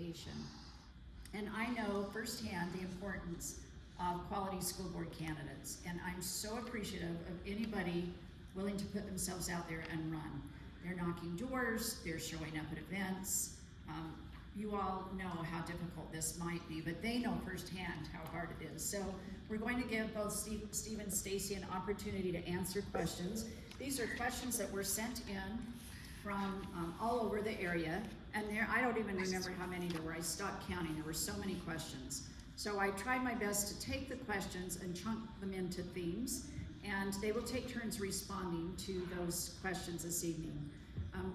education. And I know firsthand the importance of quality school board candidates. And I'm so appreciative of anybody willing to put themselves out there and run. They're knocking doors, they're showing up at events. You all know how difficult this might be, but they know firsthand how hard it is. So we're going to give both Steve and Stacy an opportunity to answer questions. These are questions that were sent in from all over the area, and I don't even remember how many there were. I stopped counting. There were so many questions. So I tried my best to take the questions and chunk them into themes, and they will take turns responding to those questions this evening.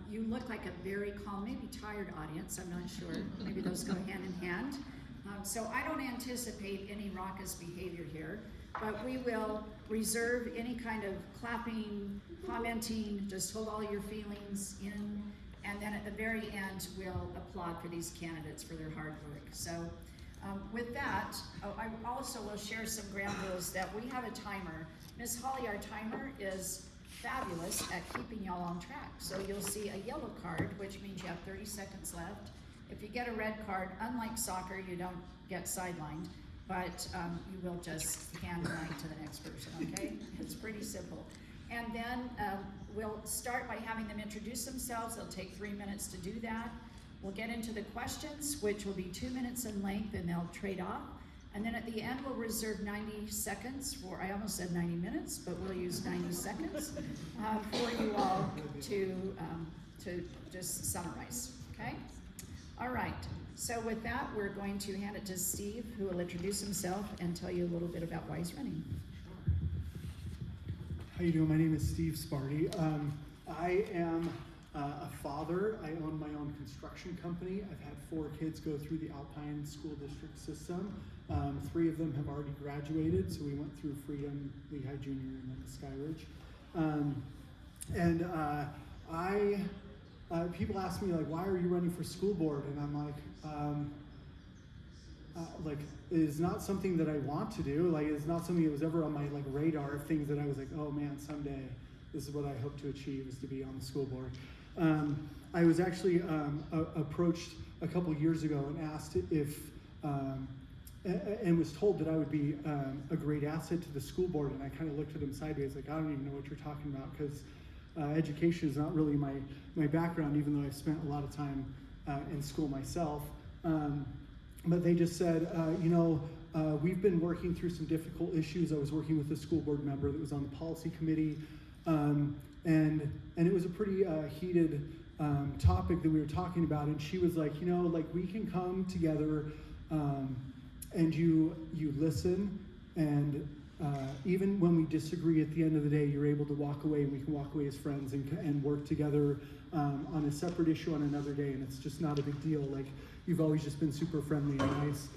You look like a very calm, maybe tired audience, I'm not sure. Maybe those go hand in hand. So I don't anticipate any raucous behavior here, but we will reserve any kind of clapping, commenting, just hold all your feelings in, and then at the very end, we'll applaud for these candidates for their hard work. So with that, I also will share some ground rules that we have a timer. Miss Holly, our timer, is fabulous at keeping y'all on track. So you'll see a yellow card, which means you have 30 seconds left. If you get a red card, unlike soccer, you don't get sidelined, but you will just hand the mic to the next person, okay? It's pretty simple. And then we'll start by having them introduce themselves. It'll take 3 minutes to do that. We'll get into the questions, which will be 2 minutes in length, and they'll trade off. And then at the end, we'll reserve 90 seconds for, I almost said 90 minutes, but we'll use 90 seconds for you all to just summarize, okay? All right, so with that, we're going to hand it to Steve, who will introduce himself and tell you a little bit about why he's running. How you doing? My name is Steve Sparti. I am a father. I own my own construction company. I've had 4 kids go through the Alpine School District system. 3 of them have already graduated, so we went through Freedom, Lehigh Junior, and then Skyridge. People ask me, like, why are you running for school board? And I'm like, it is not something that I want to do. Like, it's not something that was ever on my radar of things that I was like, oh man, someday this is what I hope to achieve, is to be on the school board. I was actually approached a couple years ago and asked if, and was told that I would be a great asset to the school board, and I kind of looked at him sideways like, I don't even know what you're talking about, because education is not really my background, even though I've spent a lot of time in school myself. But they just said, we've been working through some difficult issues. I was working with a school board member that was on the policy committee, and it was a pretty heated topic that we were talking about, and she was like, we can come together and you listen, and even when we disagree, at the end of the day, you're able to walk away, and we can walk away as friends and work together on a separate issue on another day, and it's just not a big deal. Like, you've always just been super friendly and nice.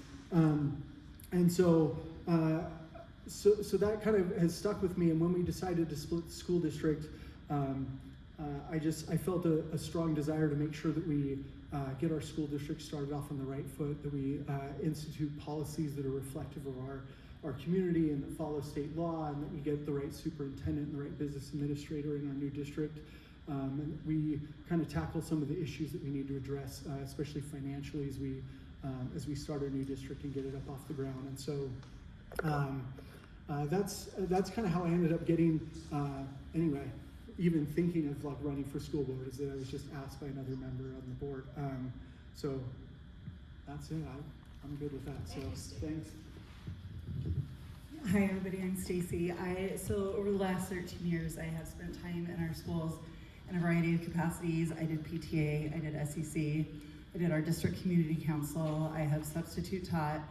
And so that kind of has stuck with me, and when we decided to split the school district, I felt a strong desire to make sure that we get our school district started off on the right foot, that we institute policies that are reflective of our community and that follow state law, and that we get the right superintendent and the right business administrator in our new district. And we kind of tackle some of the issues that we need to address, especially financially, as we start our new district and get it up off the ground. And so that's kind of how I ended up getting, anyway, even thinking of running for school board, is that I was just asked by another member on the board. So that's it. I'm good with that. So thanks. Hi everybody, I'm Stacy. So over the last 13 years, I have spent time in our schools in a variety of capacities. I did PTA, I did SEC, I did our district community council, I have substitute taught,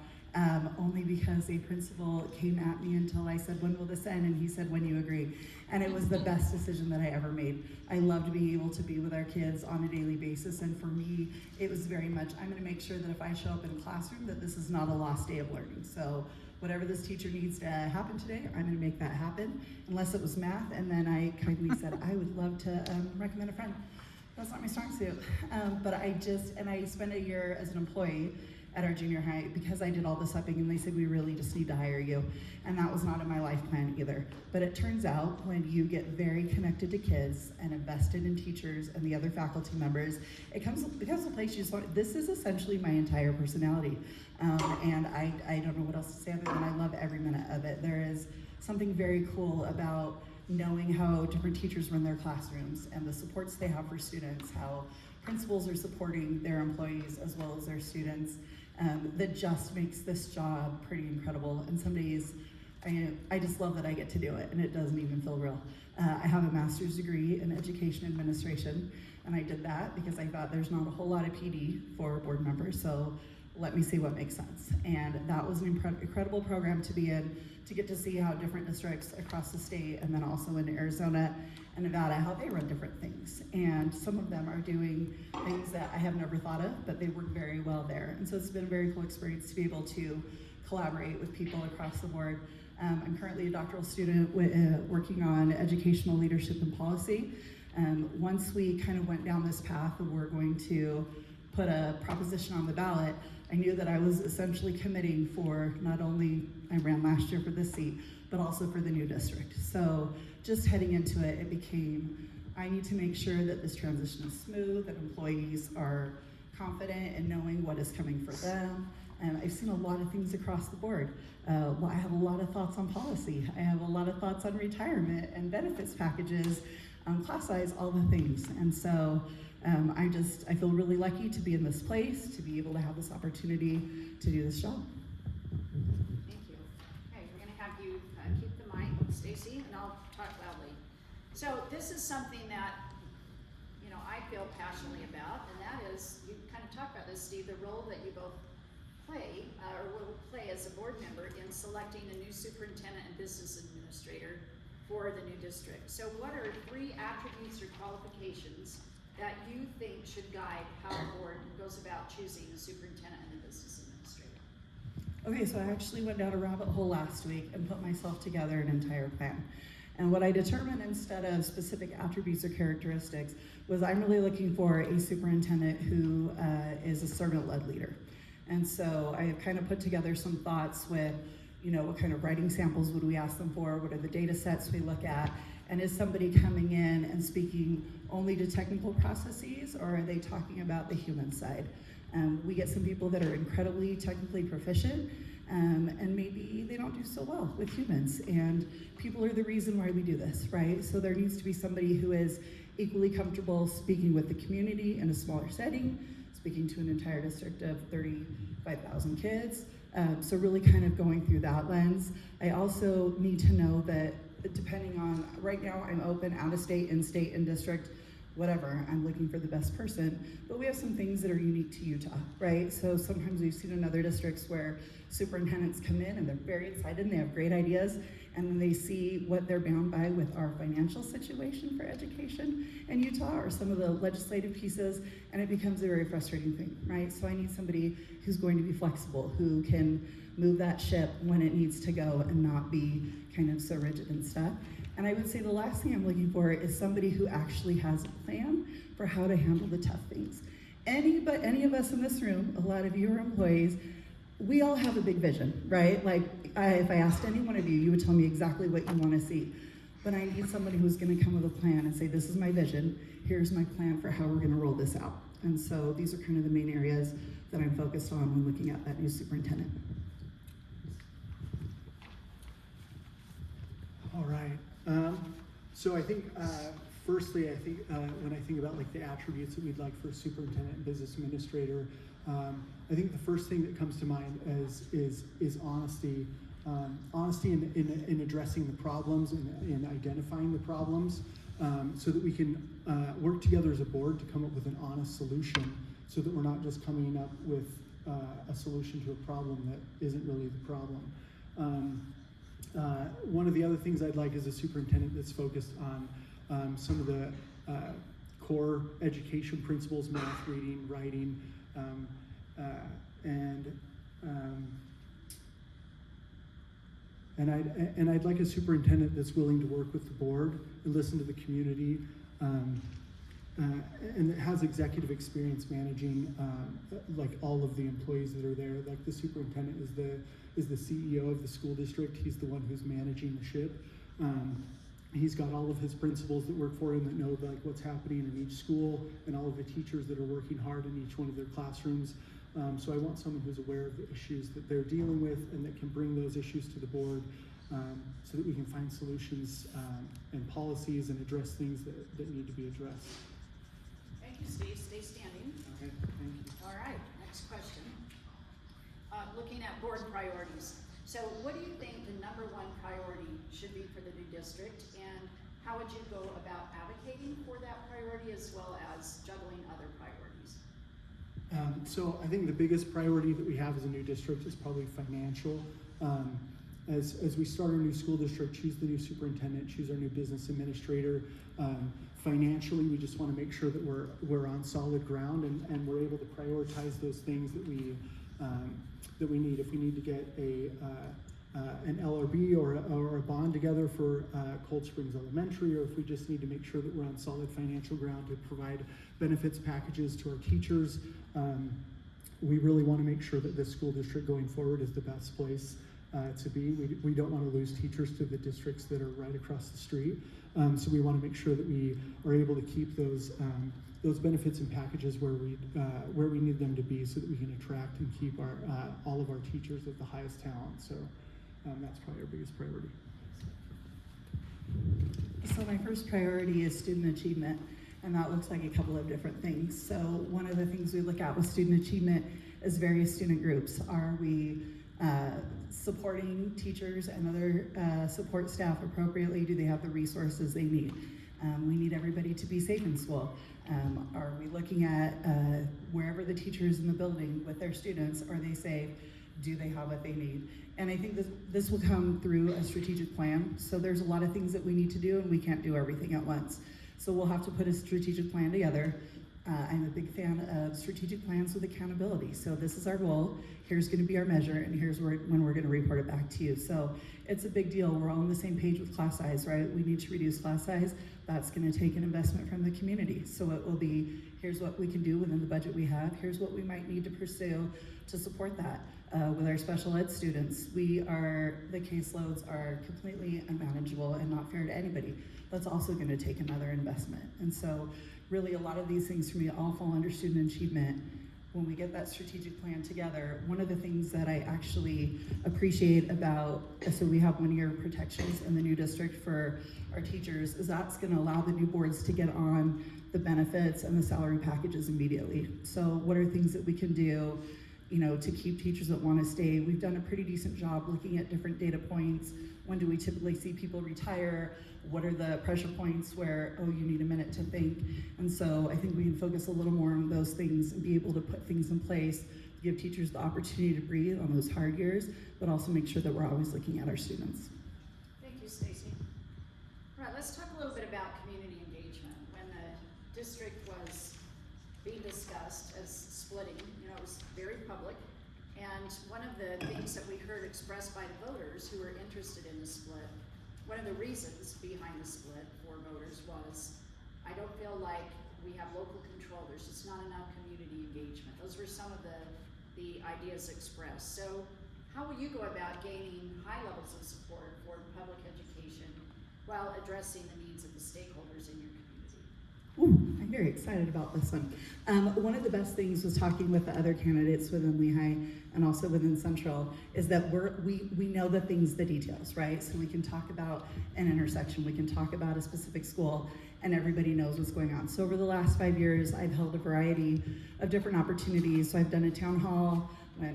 only because a principal came at me until I said, when will this end? And he said, when you agree. And it was the best decision that I ever made. I loved being able to be with our kids on a daily basis, and for me, it was very much, I'm gonna make sure that if I show up in a classroom, that this is not a lost day of learning. So whatever this teacher needs to happen today, I'm gonna make that happen, unless it was math. And then I kindly said, I would love to recommend a friend. That's not my strong suit. But I spent a year as an employee, at our junior high because I did all this upping, and they said, we really just need to hire you. And that was not in my life plan either. But it turns out when you get very connected to kids and invested in teachers and the other faculty members, it becomes a place you just want. This is essentially my entire personality. And I don't know what else to say other than I love every minute of it. There is something very cool about knowing how different teachers run their classrooms and the supports they have for students, how principals are supporting their employees as well as their students, that just makes this job pretty incredible. And some days, I just love that I get to do it, and it doesn't even feel real. I have a master's degree in education administration, and I did that because I thought there's not a whole lot of PD for board members, so let me see what makes sense. And that was an incredible program to be in, to get to see how different districts across the state, and then also in Arizona and Nevada, how they run different things. And some of them are doing things that I have never thought of, but they work very well there. And so it's been a very cool experience to be able to collaborate with people across the board. I'm currently a doctoral student working on educational leadership and policy. Once we kind of went down this path of we're going to put a proposition on the ballot, I knew that I was essentially committing for not only, I ran last year for this seat, but also for the new district. So just heading into it, it became, I need to make sure that this transition is smooth, that employees are confident in knowing what is coming for them. And I've seen a lot of things across the board. I have a lot of thoughts on policy. I have a lot of thoughts on retirement and benefits packages, class size, all the things. And so I feel really lucky to be in this place, to be able to have this opportunity to do this job. Thank you. Okay, we're going to have you keep the mic, Stacy, and I'll talk loudly. So this is something that, you know, I feel passionately about, and that is, you kind of talked about this, Steve, the role that you both play, or will play as a board member in selecting a new superintendent and business administrator for the new district. So what are 3 attributes or qualifications that you think should guide how the board goes about choosing a superintendent and a business administrator? Okay, so I actually went down a rabbit hole last week and put myself together an entire plan. And what I determined, instead of specific attributes or characteristics, was I'm really looking for a superintendent who is a servant-led leader. And so I kind of put together some thoughts with, you know, what kind of writing samples would we ask them for? What are the data sets we look at? And is somebody coming in and speaking only to technical processes, or are they talking about the human side? We get some people that are incredibly technically proficient, and maybe they don't do so well with humans. And people are the reason why we do this, right? So there needs to be somebody who is equally comfortable speaking with the community in a smaller setting, speaking to an entire district of 35,000 kids. So really kind of going through that lens. I also need to know that depending on, right now I'm open out of state, in state, in district, whatever, I'm looking for the best person. But we have some things that are unique to Utah, right? So sometimes we've seen in other districts where superintendents come in and they're very excited and they have great ideas, and then they see what they're bound by with our financial situation for education in Utah or some of the legislative pieces, and it becomes a very frustrating thing, right? So I need somebody who's going to be flexible, who can move that ship when it needs to go and not be kind of so rigid and stuff. And I would say the last thing I'm looking for is somebody who actually has a plan for how to handle the tough things. Any of us in this room, a lot of you are employees, we all have a big vision, right? Like, if I asked any one of you, you would tell me exactly what you want to see. But I need somebody who's going to come with a plan and say, this is my vision, here's my plan for how we're going to roll this out. And so these are kind of the main areas that I'm focused on when looking at that new superintendent. All right. So I think, firstly, I think when I think about like the attributes that we'd like for a superintendent and business administrator, I think the first thing that comes to mind is honesty. Honesty in addressing the problems and in identifying the problems, so that we can work together as a board to come up with an honest solution, so that we're not just coming up with a solution to a problem that isn't really the problem. One of the other things I'd like is a superintendent that's focused on some of the core education principles: math, reading, writing, and I'd like a superintendent that's willing to work with the board and listen to the community, and it has executive experience managing like all of the employees that are there. Like the superintendent is the CEO of the school district. He's the one who's managing the ship. He's got all of his principals that work for him that know like what's happening in each school, and all of the teachers that are working hard in each one of their classrooms. So I want someone who's aware of the issues that they're dealing with and that can bring those issues to the board, so that we can find solutions and policies and address things that need to be addressed. Thank you, Steve. Stay standing. Okay, thank you. All right, next question. Looking at board priorities. So what do you think the number one priority should be for the new district, and how would you go about advocating for that priority as well as juggling other priorities? So I think the biggest priority that we have as a new district is probably financial. As we start our new school district, choose the new superintendent, choose our new business administrator. Financially, we just want to make sure that we're on solid ground and we're able to prioritize those things that we need. If we need to get an LRB or a bond together for Cold Springs Elementary, or if we just need to make sure that we're on solid financial ground to provide benefits packages to our teachers, we really want to make sure that this school district going forward is the best place to be. We don't want to lose teachers to the districts that are right across the street. So we want to make sure that we are able to keep those benefits and packages where we need them to be, so that we can attract and keep all of our teachers of the highest talent. So that's probably our biggest priority. So my first priority is student achievement, and that looks like a couple of different things. So one of the things we look at with student achievement is various student groups. Are we supporting teachers and other support staff appropriately? Do they have the resources they need? We need everybody to be safe in school. Are we looking at wherever the teacher is in the building with their students, are they safe? Do they have what they need? And I think this will come through a strategic plan. So there's a lot of things that we need to do, and we can't do everything at once. So we'll have to put a strategic plan together. I'm a big fan of strategic plans with accountability. So this is our goal, here's gonna be our measure, and here's when we're gonna report it back to you. So it's a big deal. We're all on the same page with class size, right? We need to reduce class size. That's gonna take an investment from the community. So it will be, here's what we can do within the budget we have, here's what we might need to pursue to support that. With our special ed students, the caseloads are completely unmanageable and not fair to anybody. That's also gonna take another investment. And so really a lot of these things for me all fall under student achievement. When we get that strategic plan together, one of the things that I actually appreciate about, so we have 1 year protections in the new district for our teachers, is that's gonna allow the new boards to get on the benefits and the salary packages immediately. So what are things that we can do, to keep teachers that wanna stay? We've done a pretty decent job looking at different data points. When do we typically see people retire? What are the pressure points where, you need a minute to think? And so I think we can focus a little more on those things and be able to put things in place, give teachers the opportunity to breathe on those hard years, but also make sure that we're always looking at our students. Thank you, Stacy. All right, let's talk a little bit about community engagement. When the district was being discussed as splitting, it was very public. And one of the things that we heard expressed by the voters who were interested in the split, one of the reasons behind the split for voters was, I don't feel like we have local control, there's just not enough community engagement. Those were some of the ideas expressed. So how will you go about gaining high levels of support for public education while addressing the needs of the stakeholders in your community? Ooh, I'm very excited about this one. One of the best things was talking with the other candidates within Lehigh and also within Central is that we know the details, right? So we can talk about an intersection, we can talk about a specific school, and everybody knows what's going on. So over the last 5 years, I've held a variety of different opportunities. So I've done a town hall.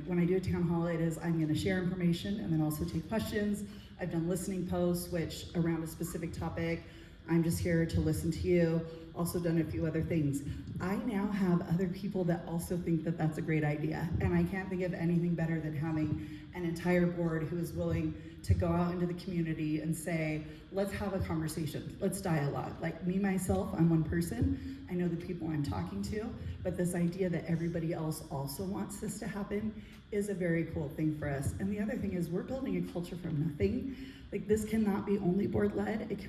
When I do a town hall, I'm gonna share information and then also take questions. I've done listening posts, which around a specific topic, I'm just here to listen to you. Also done a few other things. I now have other people that also think that that's a great idea. And I can't think of anything better than having an entire board who is willing to go out into the community and say, let's have a conversation, let's dialogue. Like me, myself, I'm one person. I know the people I'm talking to, but this idea that everybody else also wants this to happen is a very cool thing for us. And the other thing is we're building a culture from nothing. Like this cannot be only board led, it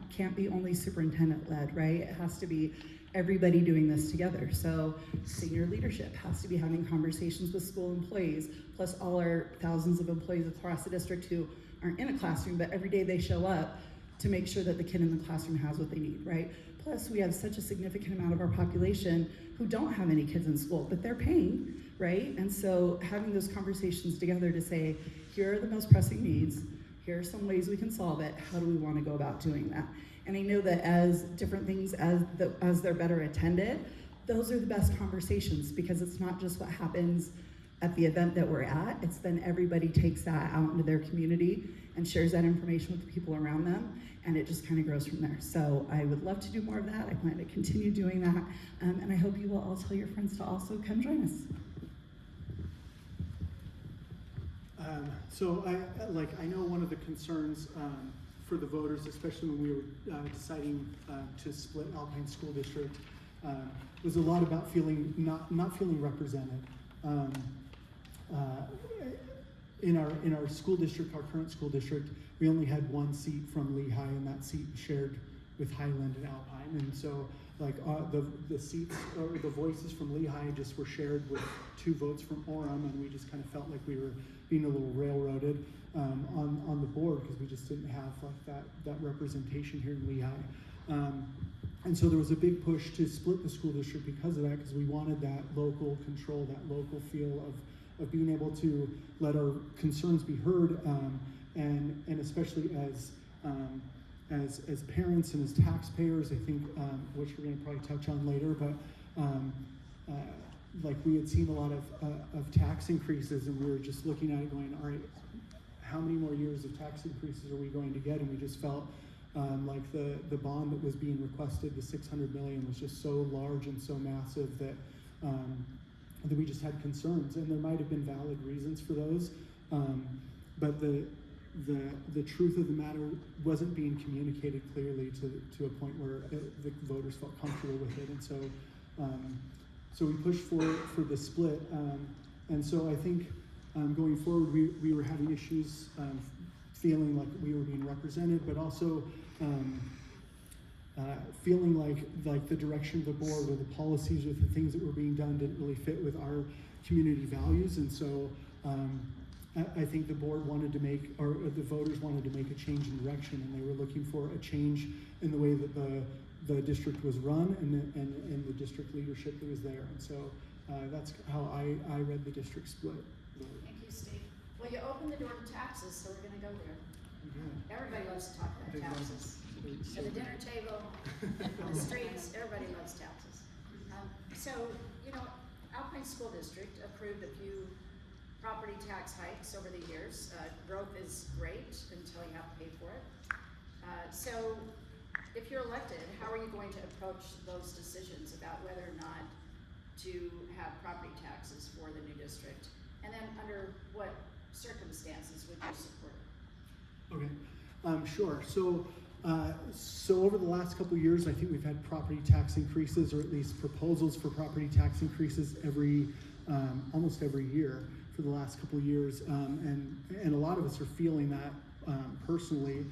can't be only superintendent led, right? It has to be everybody doing this together. So senior leadership has to be having conversations with school employees, plus all our thousands of employees across the district who aren't in a classroom, but every day they show up to make sure that the kid in the classroom has what they need, right? Plus, we have such a significant amount of our population who don't have any kids in school, but they're paying, right? And so having those conversations together to say, here are the most pressing needs, here are some ways we can solve it, how do we want to go about doing that? And I know that as different things, as they're better attended, those are the best conversations, because it's not just what happens at the event that we're at, it's then everybody takes that out into their community and shares that information with the people around them, and it just kind of grows from there. So I would love to do more of that. I plan to continue doing that, and I hope you will all tell your friends to also come join us. So I know one of the concerns for the voters, especially when we were deciding to split Alpine School District, was a lot about not feeling represented. In our school district, our current school district, we only had one seat from Lehigh, and that seat shared with Highland and Alpine. And so, the seats or the voices from Lehigh just were shared with 2 votes from Orem, and we just kind of felt like we were being a little railroaded on the board, because we just didn't have that representation here in Lehigh. And so there was a big push to split the school district because of that, because we wanted that local control, that local feel of being able to let our concerns be heard, and especially as parents and as taxpayers, I think, which we're going to probably touch on later, but like we had seen a lot of tax increases, and we were just looking at it going, all right, how many more years of tax increases are we going to get? And we just felt like the bond that was being requested, the $600 million, was just so large and so massive that we just had concerns, and there might have been valid reasons for those, but the truth of the matter wasn't being communicated clearly to a point where the voters felt comfortable with it, and so we pushed for the split, and so I think going forward we were having issues feeling like we were being represented, but also feeling like the direction of the board or the policies or the things that were being done didn't really fit with our community values. And so I think the board wanted to make, or the voters wanted to make a change in direction, and they were looking for a change in the way that the district was run and the district leadership that was there. And so that's how I read the district split. Thank you, Steve. Well, you opened the door to taxes, so we're going to go there. Yeah. Everybody loves to talk about taxes. At the dinner table, on the streets, everybody loves taxes. So, Alpine School District approved a few property tax hikes over the years. Growth is great until you have to pay for it. So, if you're elected, how are you going to approach those decisions about whether or not to have property taxes for the new district? And then under what circumstances would you support it? Okay, sure. So over the last couple of years, I think we've had property tax increases, or at least proposals for property tax increases almost every year for the last couple of years, and a lot of us are feeling that personally.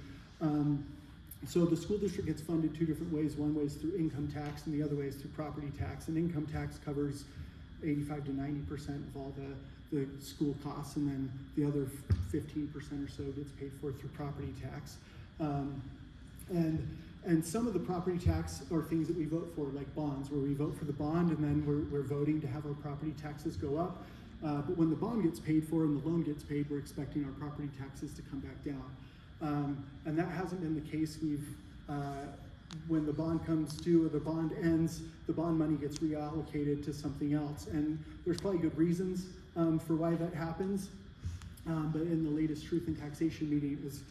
So the school district gets funded 2 different ways. One way is through income tax, and the other way is through property tax. And income tax covers 85 to 90% of all the school costs, and then the other 15% or so gets paid for through property tax. And some of the property tax are things that we vote for, like bonds, where we vote for the bond and then we're voting to have our property taxes go up. But when the bond gets paid for and the loan gets paid, we're expecting our property taxes to come back down. And that hasn't been the case. When the bond comes due or the bond ends, the bond money gets reallocated to something else. And there's probably good reasons for why that happens. But in the latest Truth in Taxation meeting, it was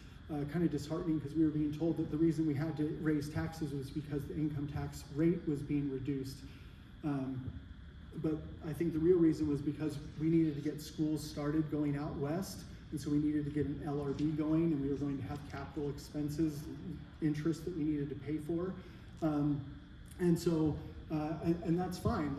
kind of disheartening, because we were being told that the reason we had to raise taxes was because the income tax rate was being reduced. But I think the real reason was because we needed to get schools started going out west, and so we needed to get an LRB going, and we were going to have capital expenses, interest that we needed to pay for. And that's fine.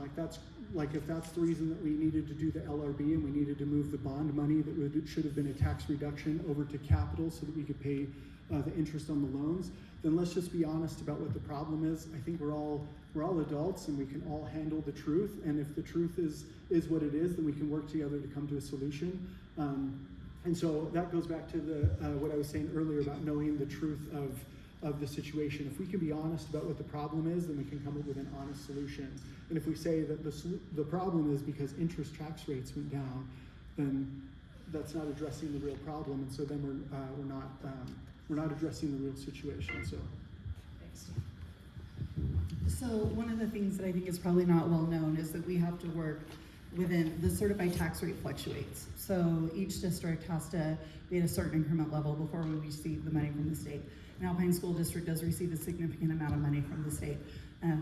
If that's the reason that we needed to do the LRB and we needed to move the bond money that should have been a tax reduction over to capital so that we could pay the interest on the loans, then let's just be honest about what the problem is. I think we're all adults and we can all handle the truth. And if the truth is what it is, then we can work together to come to a solution. And so that goes back to what I was saying earlier about knowing the truth of the situation. If we can be honest about what the problem is, then we can come up with an honest solution. And if we say that the problem is because interest tax rates went down, then that's not addressing the real problem. And so then we're not addressing the real situation. So. Thanks. So one of the things that I think is probably not well known is that we have to work within the certified tax rate fluctuates. So each district has to be at a certain increment level before we receive the money from the state. And Alpine School District does receive a significant amount of money from the state.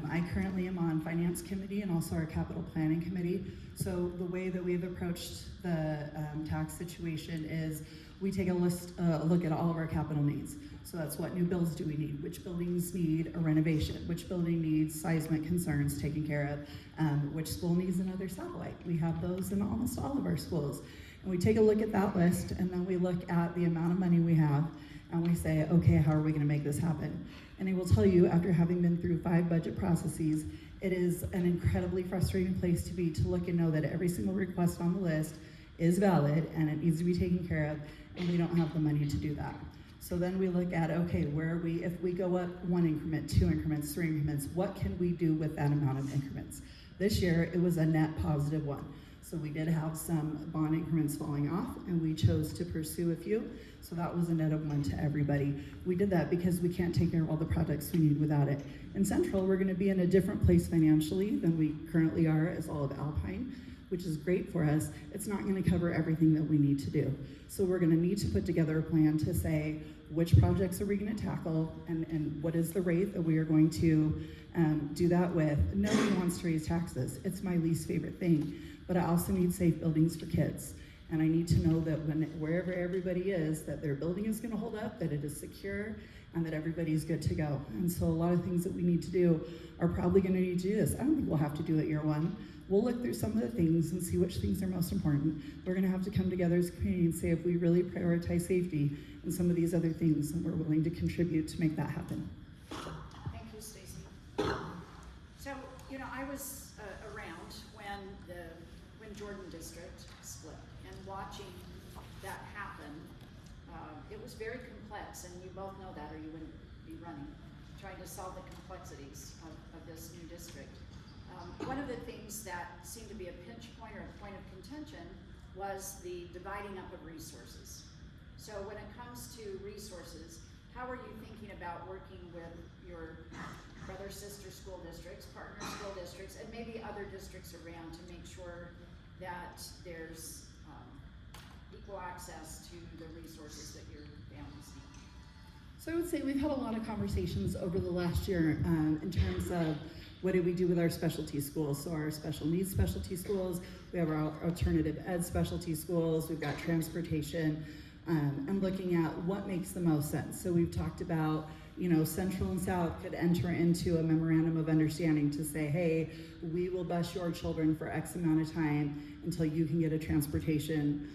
I currently am on Finance Committee and also our Capital Planning Committee. So the way that we've approached the tax situation is we take a look at all of our capital needs. So that's what new builds do we need, which buildings need a renovation, which building needs seismic concerns taken care of, which school needs another satellite. We have those in almost all of our schools. And we take a look at that list, and then we look at the amount of money we have, and we say, okay, how are we gonna make this happen? And I will tell you, after having been through 5 budget processes, it is an incredibly frustrating place to be, to look and know that every single request on the list is valid and it needs to be taken care of, and we don't have the money to do that. So then we look at, okay, where are we, if we go up 1 increment, 2 increments, 3 increments, what can we do with that amount of increments? This year, it was a net positive 1. So we did have some bond increments falling off, and we chose to pursue a few. So that was a net of 1 to everybody. We did that because we can't take care of all the projects we need without it. In Central, we're gonna be in a different place financially than we currently are as all of Alpine, which is great for us. It's not gonna cover everything that we need to do. So we're gonna need to put together a plan to say, which projects are we gonna tackle, and what is the rate that we are going to do that with. Nobody wants to raise taxes. It's my least favorite thing. But I also need safe buildings for kids. And I need to know that wherever everybody is, that their building is gonna hold up, that it is secure, and that everybody's good to go. And so a lot of things that we need to do are probably gonna need to do this. I don't think we'll have to do it year 1. We'll look through some of the things and see which things are most important. We're gonna have to come together as a community and say if we really prioritize safety and some of these other things, and we're willing to contribute to make that happen. Thank you, Stacy. So, you know, I was around when Jordan District split, and watching that happen, it was very complex, and you both know that or you wouldn't be running, trying to solve the complexities of this new district. One of the things that seemed to be a pinch point or a point of contention was the dividing up of resources. So when it comes to resources, how are you thinking about working with your brother, sister school districts, partner school districts, and maybe other districts around to make sure that there's equal access to the resources that your families need? So I would say we've had a lot of conversations over the last year in terms of what do we do with our specialty schools. So our special needs specialty schools, we have our alternative ed specialty schools, we've got transportation, and looking at what makes the most sense. So we've talked about, you know, Central and South could enter into a memorandum of understanding to say, hey, we will bus your children for X amount of time until you can get a transportation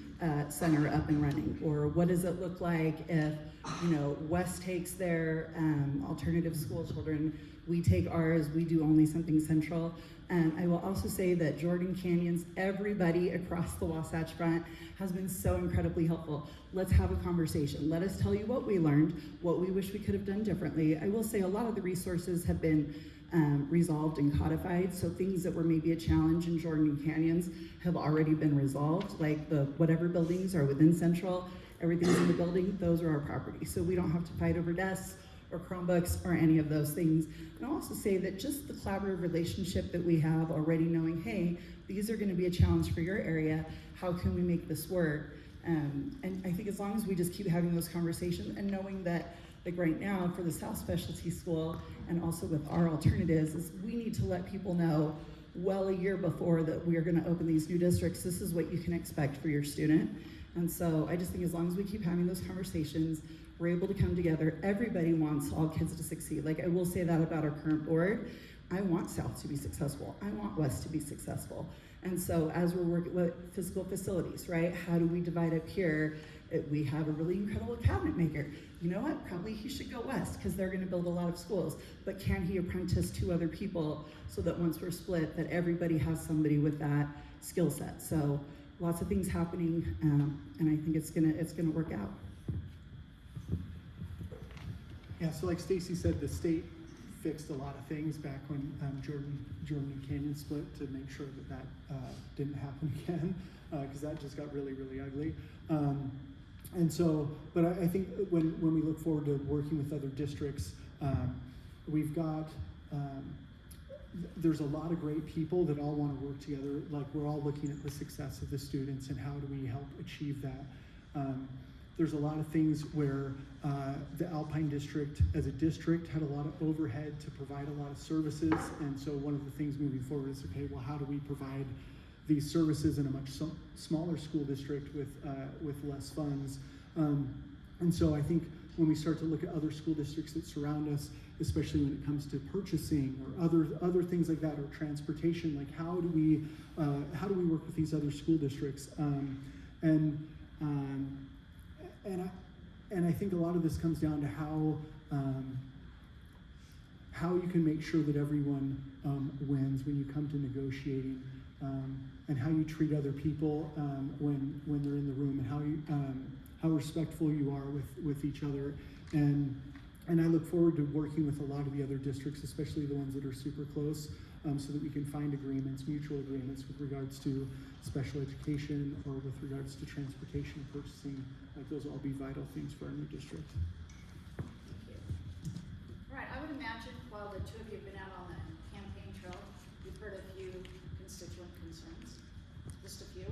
center up and running. Or what does it look like if, you know, West takes their alternative school children, we take ours, we do only something Central. And I will also say that Jordan Canyons, everybody across the Wasatch Front has been so incredibly helpful. Let's have a conversation. Let us tell you what we learned, what we wish we could have done differently. I will say a lot of the resources have been resolved and codified, so things that were maybe a challenge in Jordan Canyons have already been resolved, like the whatever buildings are within Central, everything's in the building, those are our property. So we don't have to fight over desks or Chromebooks or any of those things. And I'll also say that just the collaborative relationship that we have already, knowing, hey, these are gonna be a challenge for your area, how can we make this work? And I think as long as we just keep having those conversations and knowing that, like right now for the South Specialty School and also with our alternatives, is we need to let people know well a year before that we are gonna open these new districts, this is what you can expect for your student. And so I just think as long as we keep having those conversations, we're able to come together. Everybody wants all kids to succeed. Like I will say that about our current board. I want South to be successful. I want West to be successful. And so as we're working with physical facilities, right, how do we divide up here? We have a really incredible cabinet maker. You know what, probably he should go west because they're gonna build a lot of schools, but can he apprentice 2 other people so that once we're split, that everybody has somebody with that skill set? So lots of things happening, and I think it's gonna work out. Yeah, so like Stacy said, the state fixed a lot of things back when Jordan and Canyon split to make sure that didn't happen again, because that just got really, really ugly. And so, but I think when we look forward to working with other districts, we've got, there's a lot of great people that all want to work together. Like, we're all looking at the success of the students and how do we help achieve that. There's a lot of things where the Alpine district as a district had a lot of overhead to provide a lot of services, and so one of the things moving forward is, okay, well, how do we provide these services in a much smaller school district with less funds? And so I think when we start to look at other school districts that surround us, especially when it comes to purchasing or other things like that, or transportation, like how do we work with these other school districts? And I think a lot of this comes down to how you can make sure that everyone wins when you come to negotiating, and how you treat other people when they're in the room, and how respectful you are with each other. And I look forward to working with a lot of the other districts, especially the ones that are super close, so that we can find agreements, mutual agreements with regards to special education or with regards to transportation and purchasing. Like, those will all be vital things for our new district. Thank you. All right, I would imagine while the 2 of you have been out on the campaign trail, you've heard a few constituent concerns, just a few.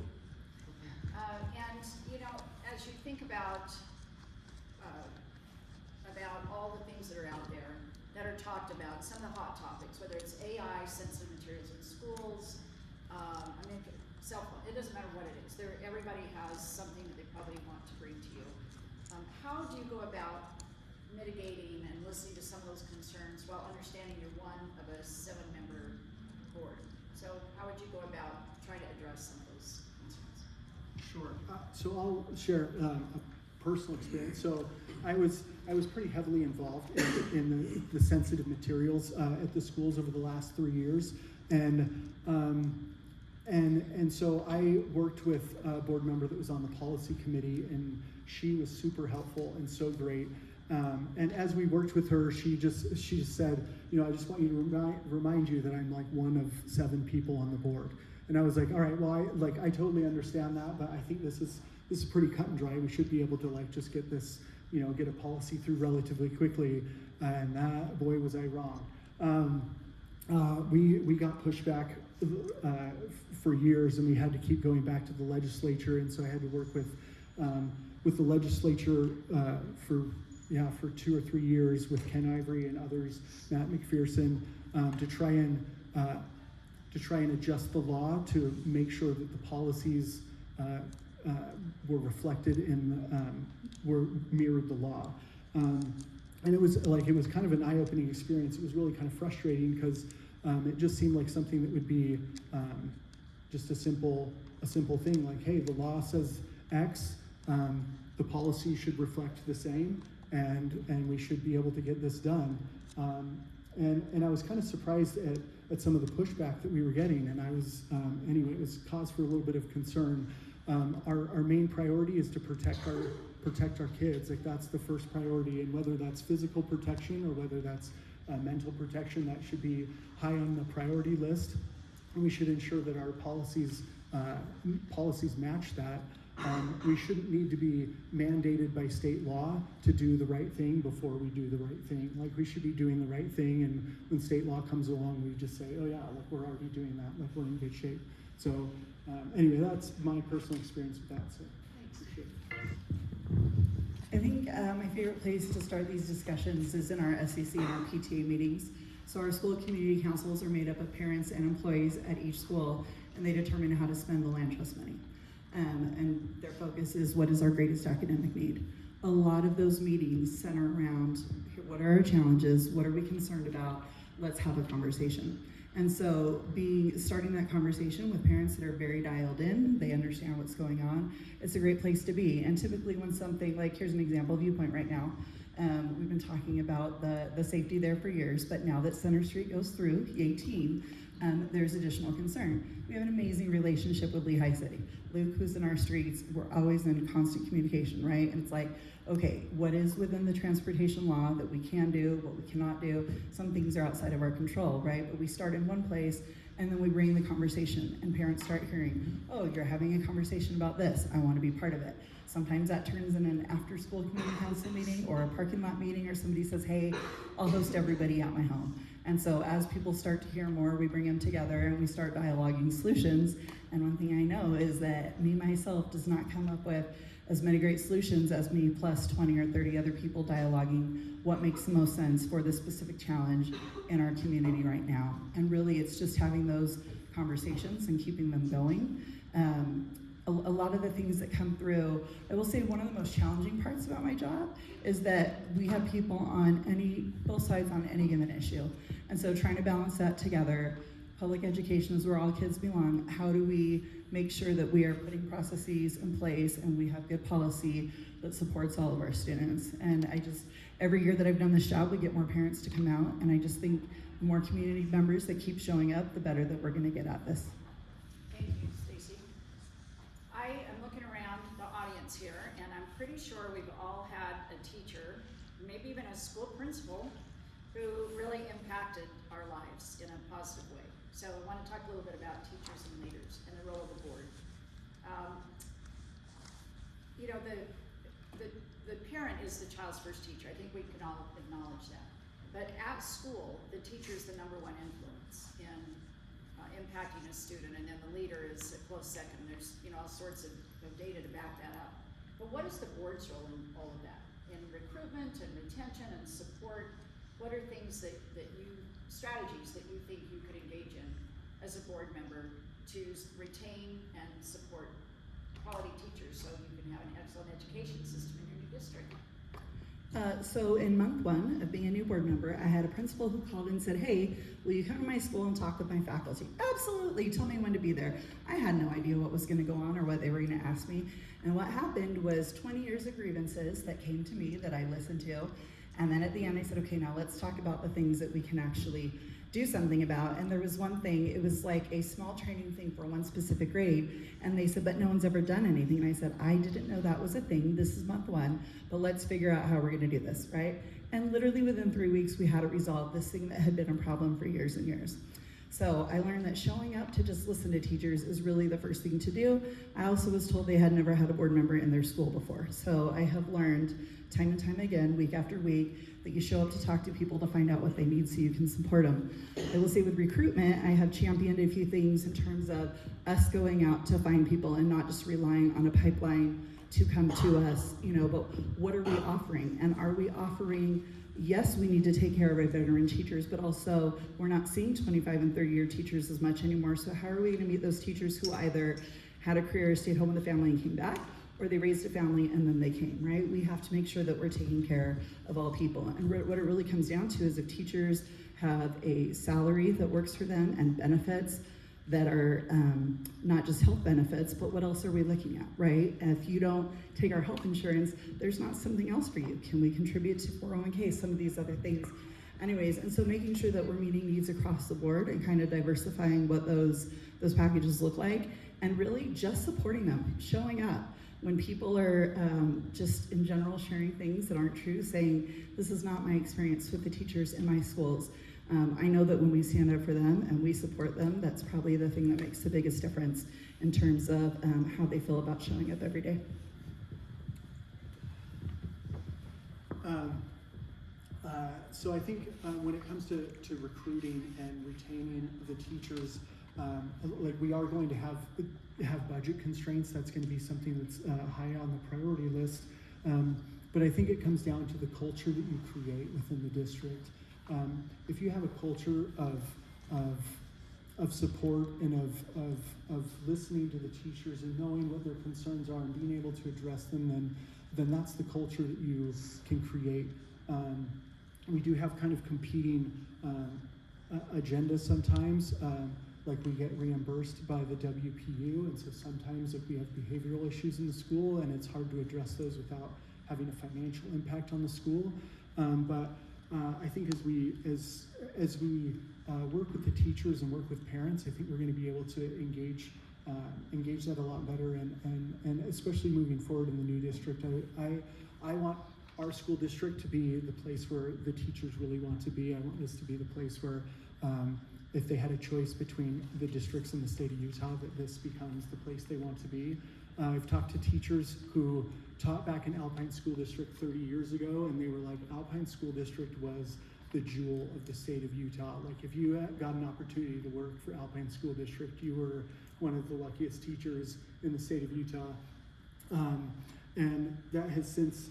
And, you know, as you think about all the things that are out there that are talked about, some of the hot topics, whether it's AI, sensitive materials in schools, I mean, cell phone, it doesn't matter what it is. Everybody has something that they probably want to bring to you. How do you go about mitigating and listening to some of those concerns while understanding you're one of a 7-member board? So how would you go about trying to address some of those concerns? Sure. So I'll share a personal experience. So I was pretty heavily involved in the sensitive materials at the schools over the last 3 years, and so I worked with a board member that was on the policy committee, and she was super helpful and so great. And as we worked with her, she just said, you know, I just want you to remind you that I'm like one of 7 people on the board. And I was like, all right, well, I totally understand that, but I think this is pretty cut and dry. We should be able to like just get this, you know, get a policy through relatively quickly. And that, boy, was I wrong. We got pushback for years, and we had to keep going back to the legislature, and so I had to work with the legislature for 2 or 3 years with Ken Ivory and others, Matt McPherson, to try and adjust the law to make sure that the policies were reflected were mirrored the law. And it was kind of an eye-opening experience. It was really kind of frustrating because it just seemed like something that would be just a simple thing, like, hey, the law says X, the policy should reflect the same, and we should be able to get this done. And I was kind of surprised at some of the pushback that we were getting, and I was, anyway, it was cause for a little bit of concern. Our main priority is to protect our kids. Like, that's the first priority, and whether that's physical protection or whether that's mental protection, that should be high on the priority list. And we should ensure that our policies match that. We shouldn't need to be mandated by state law to do the right thing before we do the right thing. Like, we should be doing the right thing, and when state law comes along, we just say, oh yeah, look, we're already doing that, like, we're in good shape. So anyway, that's my personal experience with that. So appreciate it. I think my favorite place to start these discussions is in our SEC and our PTA meetings. So our school community councils are made up of parents and employees at each school, and they determine how to spend the land trust money. And their focus is, what is our greatest academic need? A lot of those meetings center around, what are our challenges? What are we concerned about? Let's have a conversation. And so starting that conversation with parents that are very dialed in, they understand what's going on, it's a great place to be. And typically when something, like here's an example, Viewpoint right now, we've been talking about the safety there for years, but now that Center Street goes through, yay team, there's additional concern. We have an amazing relationship with Lehigh City. Luke, who's in our streets, we're always in constant communication, right? And it's like, okay, what is within the transportation law that we can do, what we cannot do? Some things are outside of our control, right? But we start in one place and then we bring the conversation and parents start hearing, oh, you're having a conversation about this, I want to be part of it. Sometimes that turns in an after-school community council meeting or a parking lot meeting, or somebody says, hey, I'll host everybody at my home. And so as people start to hear more, we bring them together and we start dialoguing solutions. And one thing I know is that me, myself, does not come up with as many great solutions as me plus 20 or 30 other people dialoguing what makes the most sense for this specific challenge in our community right now. And really it's just having those conversations and keeping them going. A lot of the things that come through, I will say one of the most challenging parts about my job is that we have people on both sides on any given issue. And so trying to balance that together, public education is where all kids belong. How do we make sure that we are putting processes in place and we have good policy that supports all of our students? And every year that I've done this job, we get more parents to come out, and I just think the more community members that keep showing up, the better that we're gonna get at this. Thank you, Stacy. I am looking around the audience here, and I'm pretty sure we've all had a teacher, maybe even a school principal, who really impacted our lives in a positive way. So I want to talk a little bit about teachers and leaders and the role of the board. You know, the parent is the child's first teacher. I think we can all acknowledge that. But at school, the teacher is the #1 influence in impacting a student, and then the leader is a close second. There's all sorts of data to back that up. But what is the board's role in all of that? In recruitment and retention and support, what are things strategies that you think you could engage in as a board member to retain and support quality teachers so you can have an excellent education system in your new district? So in month 1 of being a new board member, I had a principal who called and said, hey, will you come to my school and talk with my faculty? Absolutely, tell me when to be there. I had no idea what was gonna go on or what they were gonna ask me. And what happened was 20 years of grievances that came to me that I listened to. And then at the end I said, okay, now let's talk about the things that we can actually do something about. And there was one thing, it was like a small training thing for one specific grade. And they said, but no one's ever done anything. And I said, I didn't know that was a thing. This is month 1, but let's figure out how we're gonna do this, right? And literally within 3 weeks, we had it resolved, this thing that had been a problem for years and years. So I learned that showing up to just listen to teachers is really the first thing to do. I also was told they had never had a board member in their school before. So I have learned time and time again, week after week, that you show up to talk to people to find out what they need so you can support them. I will say with recruitment, I have championed a few things in terms of us going out to find people and not just relying on a pipeline to come to us, but what are we offering? And are we offering, yes, we need to take care of our veteran teachers, but also we're not seeing 25 and 30-year teachers as much anymore. So how are we gonna meet those teachers who either had a career, stayed home with the family and came back, or they raised a family and then they came, right? We have to make sure that we're taking care of all people. And what it really comes down to is if teachers have a salary that works for them and benefits that are not just health benefits, but what else are we looking at, right? If you don't take our health insurance, there's not something else for you. Can we contribute to 401k, some of these other things? Anyways, and so making sure that we're meeting needs across the board and kind of diversifying what those packages look like, and really just supporting them, showing up. When people are just in general sharing things that aren't true, saying, this is not my experience with the teachers in my schools. I know that when we stand up for them and we support them, that's probably the thing that makes the biggest difference in terms of how they feel about showing up every day. So I think when it comes to recruiting and retaining the teachers, we are going to have budget constraints. That's going to be something that's high on the priority list. But I think it comes down to the culture that you create within the district. If you have a culture of support and of listening to the teachers and knowing what their concerns are and being able to address them, then that's the culture that you can create. We do have kind of competing agenda sometimes. Like we get reimbursed by the WPU, and so sometimes if we have behavioral issues in the school, and it's hard to address those without having a financial impact on the school. But I think as we work with the teachers and work with parents, I think we're going to be able to engage that a lot better, and especially moving forward in the new district. I want our school district to be the place where the teachers really want to be. I want this to be the place where if they had a choice between the districts in the state of Utah, that this becomes the place they want to be. I've talked to teachers who taught back in Alpine School District 30 years ago, and they were like, Alpine School District was the jewel of the state of Utah. Like if you got an opportunity to work for Alpine School District, you were one of the luckiest teachers in the state of Utah. And that has since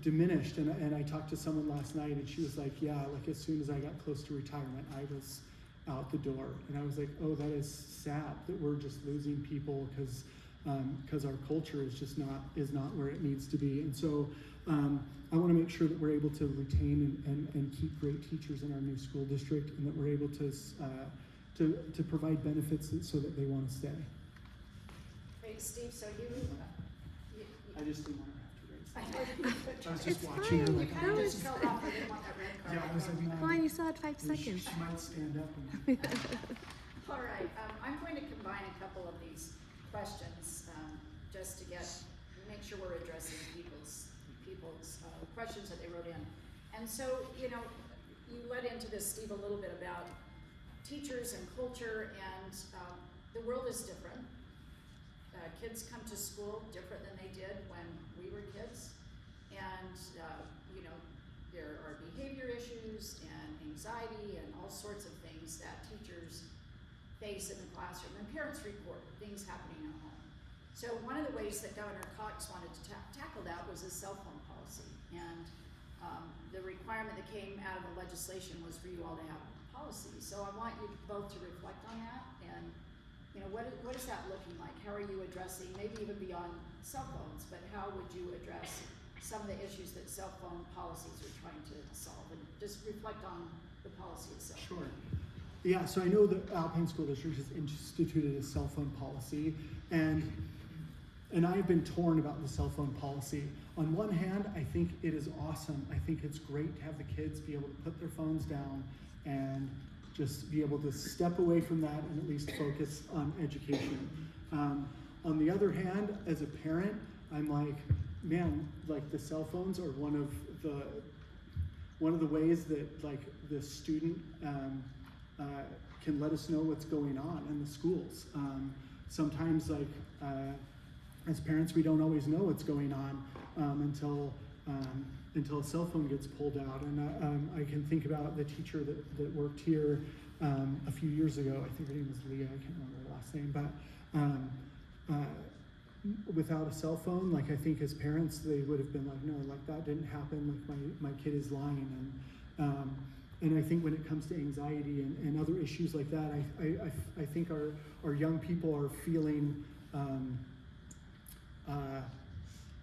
diminished, and I talked to someone last night, and she was like, yeah, like as soon as I got close to retirement, I was out the door. And I was like, oh, that is sad that we're just losing people because our culture is just not where it needs to be. And so I want to make sure that we're able to retain and keep great teachers in our new school district, and that we're able to provide benefits so that they want to stay. Great, Steve, so you I just didn't want to have to raise I that. I was just It's watching her fine. like, kind of just felt off, I didn't want that red card. yeah, I was like, Come on, you still had 5 she seconds. might stand up and All right, I'm going to combine a couple of these questions, just to make sure we're addressing people's questions that they wrote in. And so, you led into this, Steve, a little bit about teachers and culture, and the world is different. Kids come to school different than they did when we were kids, and there are behavior issues and anxiety and all sorts of things that teachers face in the classroom, and parents report things happening at home. So one of the ways that Governor Cox wanted to tackle that was a cell phone policy, and the requirement that came out of the legislation was for you all to have a policy. So I want you both to reflect on that, and what is that looking like? How are you addressing, maybe even beyond cell phones, but how would you address some of the issues that cell phone policies are trying to solve, and just reflect on the policy itself? Sure. Yeah, so I know that Alpine School District has instituted a cell phone policy, and I've been torn about the cell phone policy. On one hand, I think it is awesome. I think it's great to have the kids be able to put their phones down and just be able to step away from that and at least focus on education. On the other hand, as a parent, I'm like, man, like the cell phones are one of the ways that like the student can let us know what's going on in the schools. Sometimes, like as parents, we don't always know what's going on until a cell phone gets pulled out. And I can think about the teacher that worked here a few years ago. I think her name was Leah. I can't remember her last name, but without a cell phone, like I think as parents, they would have been like, no, like that didn't happen. Like my kid is lying. And I think when it comes to anxiety and other issues like that, I think our young people are feeling,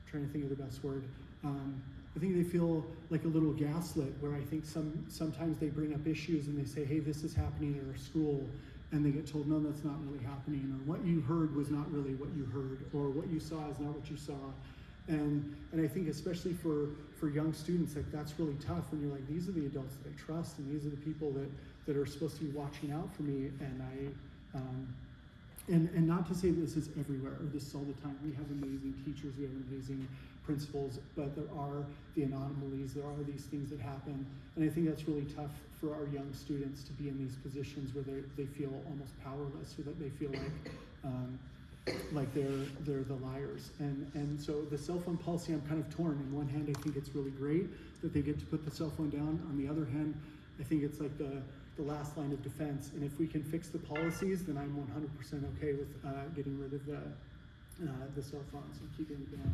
trying to think of the best word. I think they feel like a little gaslit, where I think sometimes they bring up issues and they say, hey, this is happening at our school, and they get told, no, that's not really happening, or what you heard was not really what you heard, or what you saw is not what you saw. And I think especially for young students, like that's really tough when you're like, these are the adults that I trust, and these are the people that are supposed to be watching out for me, and not to say this is everywhere or this is all the time. We have amazing teachers, we have amazing principals, but there are the anomalies, there are these things that happen, and I think that's really tough for our young students to be in these positions where they feel almost powerless, or that they feel like they're the liars. And so the cell phone policy, I'm kind of torn. On one hand, I think it's really great that they get to put the cell phone down. On the other hand, I think it's like the last line of defense. And if we can fix the policies, then I'm 100% okay with getting rid of the cell phones and keeping it down.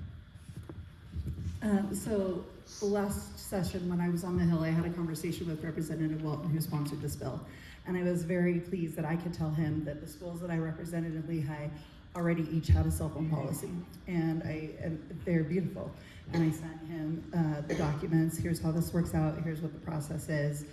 So the last session when I was on the Hill, I had a conversation with Representative Walton, who sponsored this bill. And I was very pleased that I could tell him that the schools that I represented in Lehigh already each had a cell phone policy. And they're beautiful. And I sent him the documents. Here's how this works out. Here's what the process is.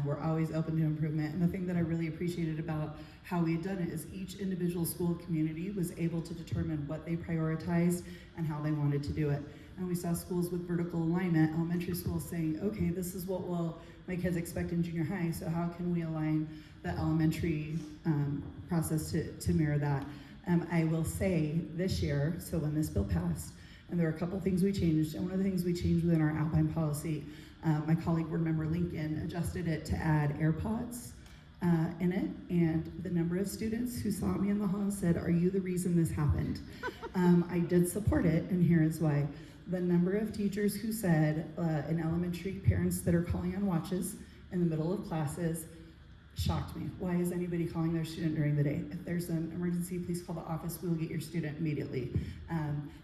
We're always open to improvement. And the thing that I really appreciated about how we had done it is each individual school community was able to determine what they prioritized and how they wanted to do it. And we saw schools with vertical alignment, elementary schools saying, okay, this is what will my kids expect in junior high, so how can we align the elementary process to mirror that? I will say this year, so when this bill passed, and there were a couple things we changed, and one of the things we changed within our Alpine policy, my colleague board member Lincoln adjusted it to add AirPods in it, and the number of students who saw me in the hall and said, are you the reason this happened? I did support it, and here is why. The number of teachers who said in elementary, parents that are calling on watches in the middle of classes shocked me. Why is anybody calling their student during the day? If there's an emergency, please call the office. We will get your student immediately.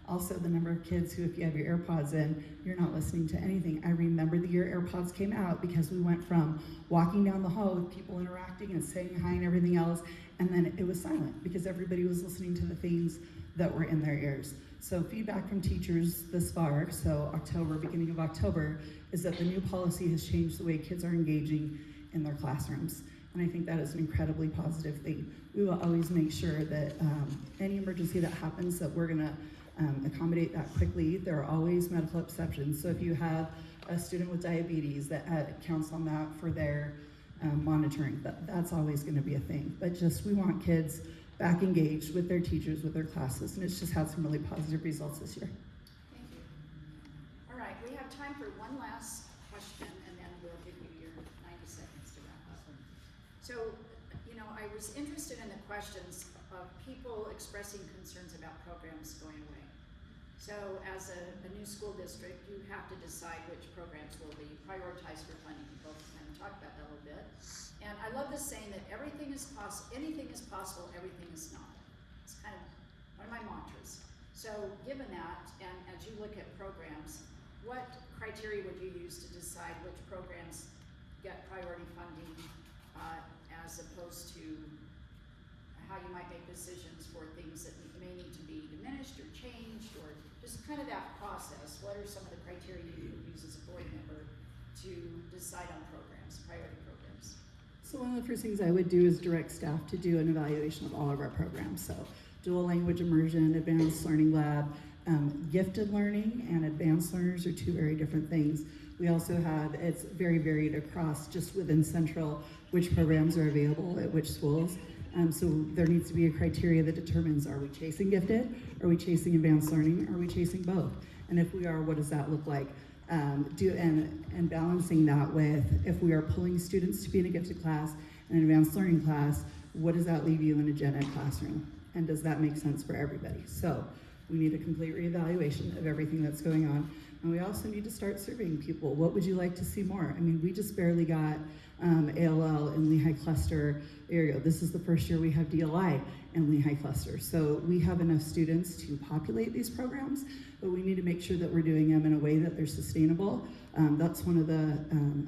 Also, the number of kids who, if you have your AirPods in, you're not listening to anything. I remember the year AirPods came out because we went from walking down the hall with people interacting and saying hi and everything else, and then it was silent because everybody was listening to the things that were in their ears. So feedback from teachers this far, so October, beginning of October, is that the new policy has changed the way kids are engaging in their classrooms. And I think that is an incredibly positive thing. We will always make sure that any emergency that happens, that we're gonna accommodate that quickly. There are always medical exceptions. So if you have a student with diabetes, that counts on that for their monitoring. That's always gonna be a thing. But just, we want kids back engaged with their teachers, with their classes, and it's just had some really positive results this year. Thank you. All right, we have time for one last question, and then we'll give you your 90 seconds to wrap up. So, you know, I was interested in the questions of people expressing concerns about programs going away. So as a new school district, you have to decide which programs will be prioritized for funding. We both kind of talked about that a little bit. And I love this saying that everything is possible, anything is possible, everything is not. It's kind of one of my mantras. So given that, and as you look at programs, what criteria would you use to decide which programs get priority funding as opposed to how you might make decisions for things that may need to be diminished or changed, or just kind of that process? What are some of the criteria you would use as a board member to decide on programs, priority programs? So one of the first things I would do is direct staff to do an evaluation of all of our programs. So dual language immersion, advanced learning lab, gifted learning and advanced learners are two very different things. We also have, it's very varied across just within Central, which programs are available at which schools. So there needs to be a criteria that determines, are we chasing gifted? Are we chasing advanced learning? Are we chasing both? And if we are, what does that look like? And balancing that with, if we are pulling students to be in a gifted class and an advanced learning class, what does that leave you in a gen ed classroom? And does that make sense for everybody? So we need a complete reevaluation of everything that's going on. And we also need to start surveying people. What would you like to see more? I mean, we just barely got ALL in Lehigh Cluster area. This is the first year we have DLI in Lehigh Cluster. So we have enough students to populate these programs, but we need to make sure that we're doing them in a way that they're sustainable. That's one of the,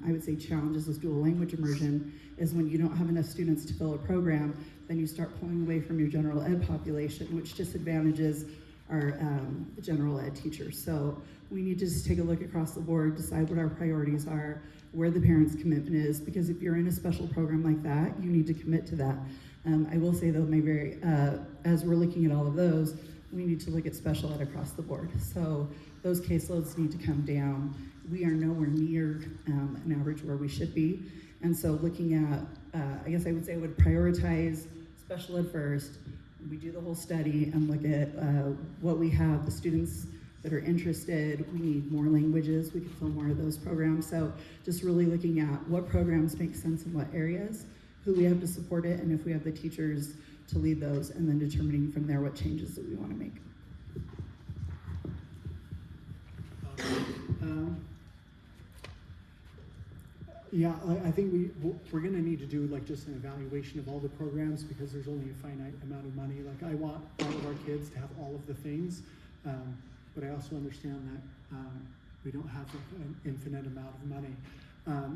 I would say, challenges with dual language immersion, is when you don't have enough students to fill a program, then you start pulling away from your general ed population, which disadvantages our general ed teachers. So we need to just take a look across the board, decide what our priorities are, where the parents' commitment is, because if you're in a special program like that, you need to commit to that. I will say though, as we're looking at all of those, we need to look at special ed across the board. So those caseloads need to come down. We are nowhere near an average where we should be. And so looking at, I guess I would say I would prioritize special ed first. We do the whole study and look at what we have, the students that are interested. We need more languages. We could fill more of those programs. So just really looking at what programs make sense in what areas, who we have to support it, and if we have the teachers to lead those, and then determining from there what changes that we want to make. Yeah, I think we're going to need to do like just an evaluation of all the programs, because there's only a finite amount of money. Like, I want all of our kids to have all of the things, but I also understand that we don't have like an infinite amount of money.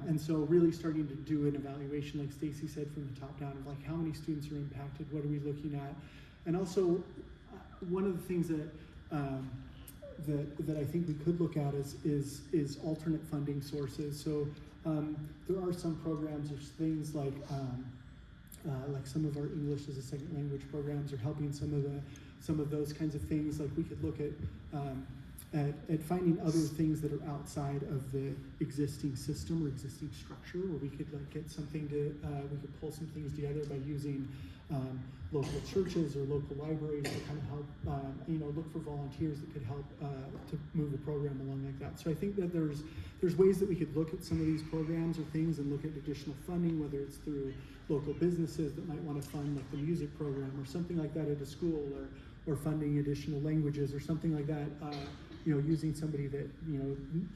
And so really starting to do an evaluation, like Stacy said, from the top down, of like how many students are impacted, what are we looking at? And also one of the things that that I think we could look at is alternate funding sources. So There are some programs, there's things like some of our English as a second language programs are helping some of those kinds of things. Like we could look at finding other things that are outside of the existing system or existing structure, where we could like get something to, we could pull some things together by using local churches or local libraries to kind of help, look for volunteers that could help to move a program along like that. So I think that there's ways that we could look at some of these programs or things and look at additional funding, whether it's through local businesses that might want to fund like the music program or something like that at a school, or funding additional languages or something like that. Using somebody that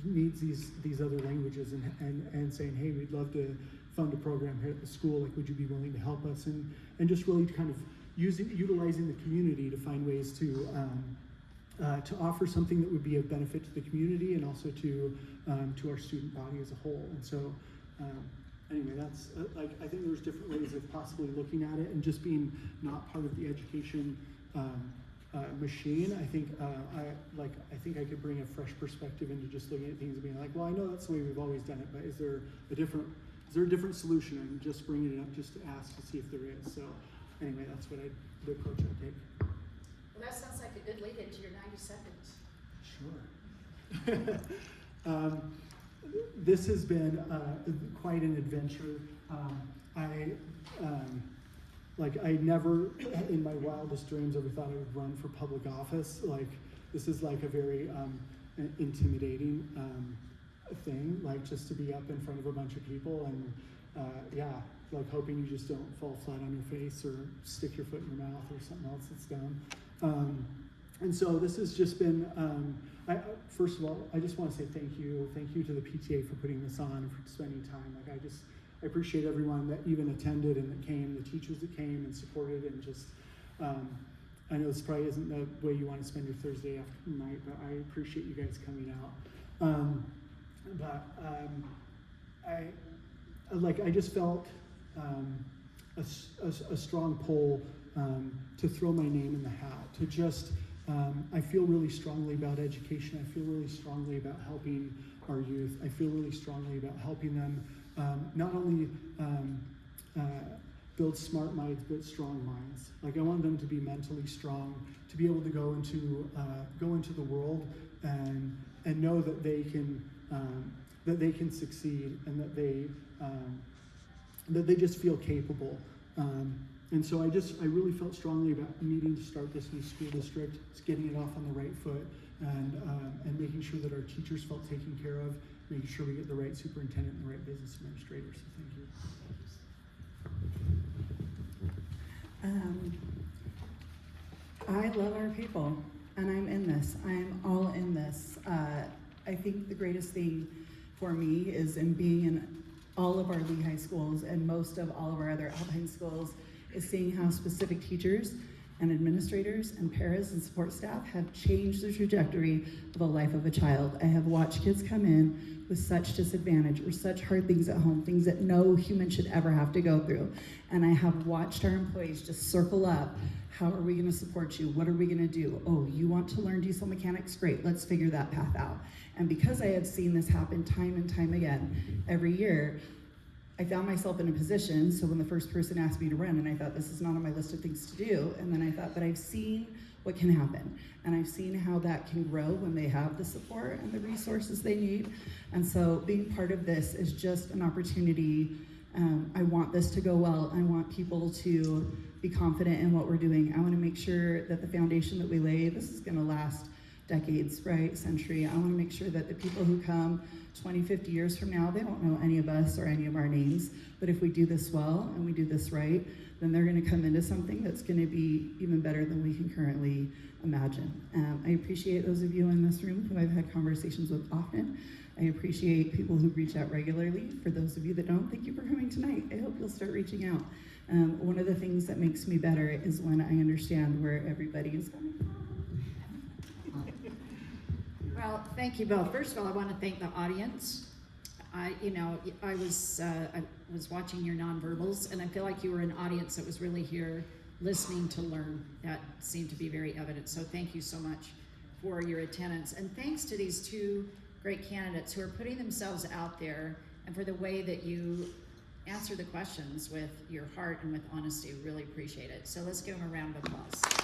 needs these other languages and saying, hey, we'd love to fund a program here at the school. Like, would you be willing to help us? And just really kind of utilizing the community to find ways to offer something that would be of benefit to the community and also to our student body as a whole. And so, anyway, that's I think there's different ways of possibly looking at it, and just being not part of the education machine. I think I could bring a fresh perspective into just looking at things and being like, well, I know that's the way we've always done it, but is there a different solution? And just bringing it up just to ask to see if there is. So anyway, that's the approach I take. Well, that sounds like a good lead into your 90 seconds. Sure. This has been quite an adventure. I never in my wildest dreams ever thought I would run for public office. Like, this is like a very intimidating thing, like just to be up in front of a bunch of people and like hoping you just don't fall flat on your face or stick your foot in your mouth or something else that's dumb. And so this has just been, first of all, I just want to say thank you to the PTA for putting this on and for spending time. Like, I appreciate everyone that even attended and that came, the teachers that came and supported, and just, I know this probably isn't the way you want to spend your Thursday night, but I appreciate you guys coming out. I just felt a strong pull to throw my name in the hat, to just, I feel really strongly about education. I feel really strongly about helping our youth. I feel really strongly about helping them not only build smart minds, but strong minds. Like, I want them to be mentally strong, to be able to go into the world and know that they can succeed, and that they just feel capable. And so I really felt strongly about needing to start this new school district, getting it off on the right foot, and making sure that our teachers felt taken care of, making sure we get the right superintendent and the right business administrator. So thank you. I love our people, and I'm in this. I'm all in this. I think the greatest thing for me is in being in all of our Lehigh schools and most of all of our other Alpine schools is seeing how specific teachers and administrators and paras and support staff have changed the trajectory of the life of a child. I have watched kids come in with such disadvantage or such hard things at home, things that no human should ever have to go through. And I have watched our employees just circle up. How are we gonna support you? What are we gonna do? Oh, you want to learn diesel mechanics? Great, let's figure that path out. And because I had seen this happen time and time again, every year, I found myself in a position, so when the first person asked me to run, and I thought, this is not on my list of things to do, and then I thought, but I've seen what can happen, and I've seen how that can grow when they have the support and the resources they need. And so being part of this is just an opportunity. I want this to go well. I want people to be confident in what we're doing. I want to make sure that the foundation that we lay, this is going to last decades, right? Century. I want to make sure that the people who come 20, 50 years from now, they won't know any of us or any of our names. But if we do this well and we do this right, then they're going to come into something that's going to be even better than we can currently imagine. I appreciate those of you in this room who I've had conversations with often. I appreciate people who reach out regularly. For those of you that don't, thank you for coming tonight. I hope you'll start reaching out. One of the things that makes me better is when I understand where everybody is coming from. Well, thank you both. First of all, I want to thank the audience. I was watching your nonverbals, and I feel like you were an audience that was really here listening to learn. That seemed to be very evident. So thank you so much for your attendance. And thanks to these two great candidates who are putting themselves out there and for the way that you answer the questions with your heart and with honesty. Really appreciate it. So let's give them a round of applause.